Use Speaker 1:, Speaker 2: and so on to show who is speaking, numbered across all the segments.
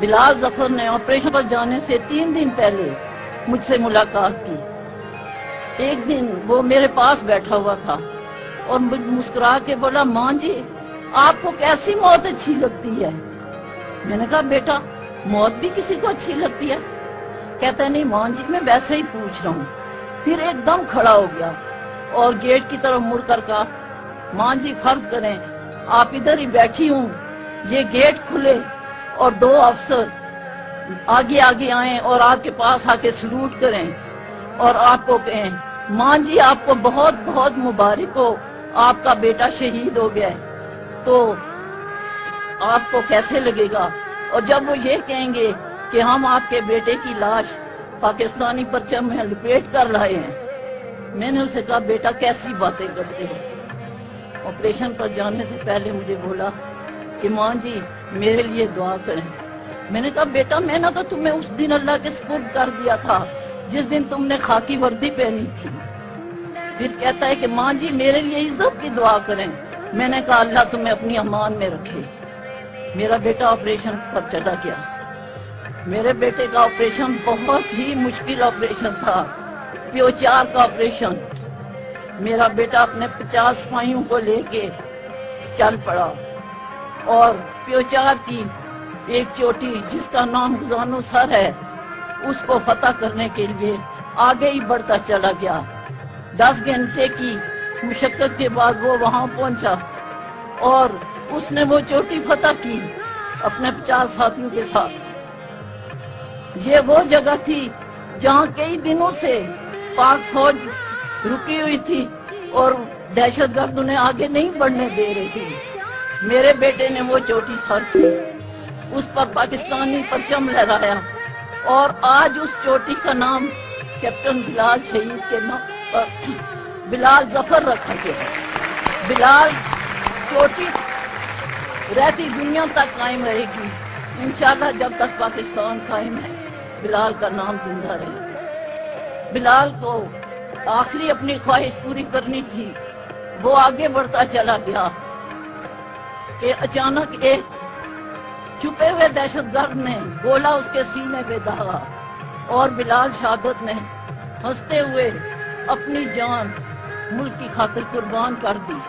Speaker 1: بلال ظفر نے آپریشن پر جانے سے 3 دن پہلے مجھ سے ملاقات کی۔ ایک دن وہ میرے پاس بیٹھا ہوا تھا اور مسکرا کے بولا، ماں جی آپ کو کیسی موت اچھی لگتی ہے؟ میں نے کہا بیٹا موت بھی کسی کو اچھی لگتی ہے؟ کہتا ہے نہیں ماں جی میں ویسے ہی پوچھ رہا ہوں۔ پھر ایک دم کھڑا ہو گیا اور گیٹ کی طرف مڑ کر کہا، ماں جی فرض کریں آپ ادھر ہی بیٹھی ہوں، یہ گیٹ کھلے اور 2 افسر آگے آگے آئیں اور آپ کے پاس آ کے سلوٹ کریں اور آپ کو کہیں ماں جی آپ کو بہت بہت مبارک ہو، آپ کا بیٹا شہید ہو گیا ہے، تو آپ کو کیسے لگے گا؟ اور جب وہ یہ کہیں گے کہ ہم آپ کے بیٹے کی لاش پاکستانی پرچم میں لپیٹ کر رہے ہیں، میں نے اسے کہا بیٹا کیسی باتیں کرتے ہو؟ آپریشن پر جانے سے پہلے مجھے بولا کہ ماں جی میرے لیے دعا کریں۔ میں نے کہا بیٹا میں نے تو تمہیں اس دن اللہ کے سپرد کر دیا تھا جس دن تم نے خاکی وردی پہنی تھی۔ پھر کہتا ہے کہ ماں جی میرے لیے عزت کی دعا کریں۔ میں نے کہا اللہ تمہیں اپنی امان میں رکھے۔ میرا بیٹا آپریشن پر چلا گیا۔ میرے بیٹے کا آپریشن بہت ہی مشکل آپریشن تھا، پیوچار کا آپریشن۔ میرا بیٹا اپنے 50 سپاہیوں کو لے کے چل پڑا اور پیوچار کی ایک چوٹی جس کا نام خزانو سر ہے اس کو فتح کرنے کے لیے آگے ہی بڑھتا چلا گیا۔ 10 گھنٹے کی مشقت کے بعد وہ وہاں پہنچا اور اس نے وہ چوٹی فتح کی اپنے 50 ساتھیوں کے ساتھ۔ یہ وہ جگہ تھی جہاں کئی دنوں سے پاک فوج رکی ہوئی تھی اور دہشت گرد انہیں آگے نہیں بڑھنے دے رہی تھی۔ میرے بیٹے نے وہ چوٹی سر کی، اس پر پاکستانی پرچم لہرایا اور آج اس چوٹی کا نام کیپٹن بلال شہید کے نام پر بلال ظفر رکھا گیا ہے۔ بلال چوٹی رہتی دنیا تک قائم رہے گی انشاءاللہ، جب تک پاکستان قائم ہے بلال کا نام زندہ رہے گا۔ بلال کو آخری اپنی خواہش پوری کرنی تھی، وہ آگے بڑھتا چلا گیا کہ اچانک ایک چھپے ہوئے دہشت گرد نے گولا اس کے سینے پہ داغا اور بلال شہادت نے ہنستے ہوئے اپنی جان ملک کی خاطر قربان کر دی۔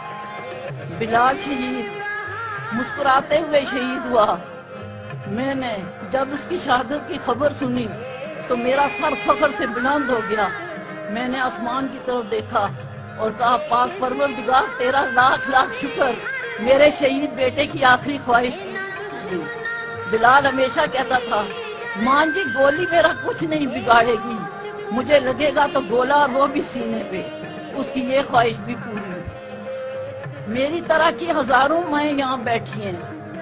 Speaker 1: بلال شہید مسکراتے ہوئے شہید ہوا۔ میں نے جب اس کی شہادت کی خبر سنی تو میرا سر فخر سے بلند ہو گیا۔ میں نے آسمان کی طرف دیکھا اور کہا پاک پروردگار تیرا لاکھ لاکھ شکر، میرے شہید بیٹے کی آخری خواہش پوری۔ بلال ہمیشہ کہتا تھا ماں جی گولی میرا کچھ نہیں بگاڑے گی، مجھے لگے گا تو گولا اور وہ بھی سینے پہ۔ اس کی یہ خواہش بھی پوری ہوئی۔ میری طرح کی ہزاروں مائیں یہاں بیٹھی ہیں،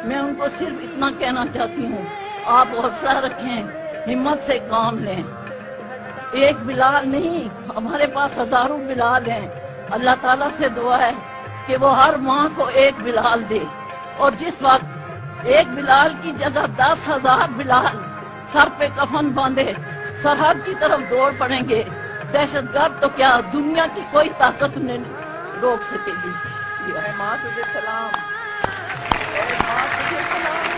Speaker 1: میں ان کو صرف اتنا کہنا چاہتی ہوں آپ حوصلہ رکھیں، ہمت سے کام لیں۔ ایک بلال نہیں، ہمارے پاس ہزاروں بلال ہیں۔ اللہ تعالیٰ سے دعا ہے کہ وہ ہر ماں کو ایک بلال دے، اور جس وقت ایک بلال کی جگہ 10,000 بلال سر پہ کفن باندھے سرحد کی طرف دوڑ پڑیں گے، دہشت گرد تو کیا دنیا کی کوئی طاقت انہیں روک سکے گی۔
Speaker 2: اے ماں تجھے سلام، اے ماں تجھے سلام۔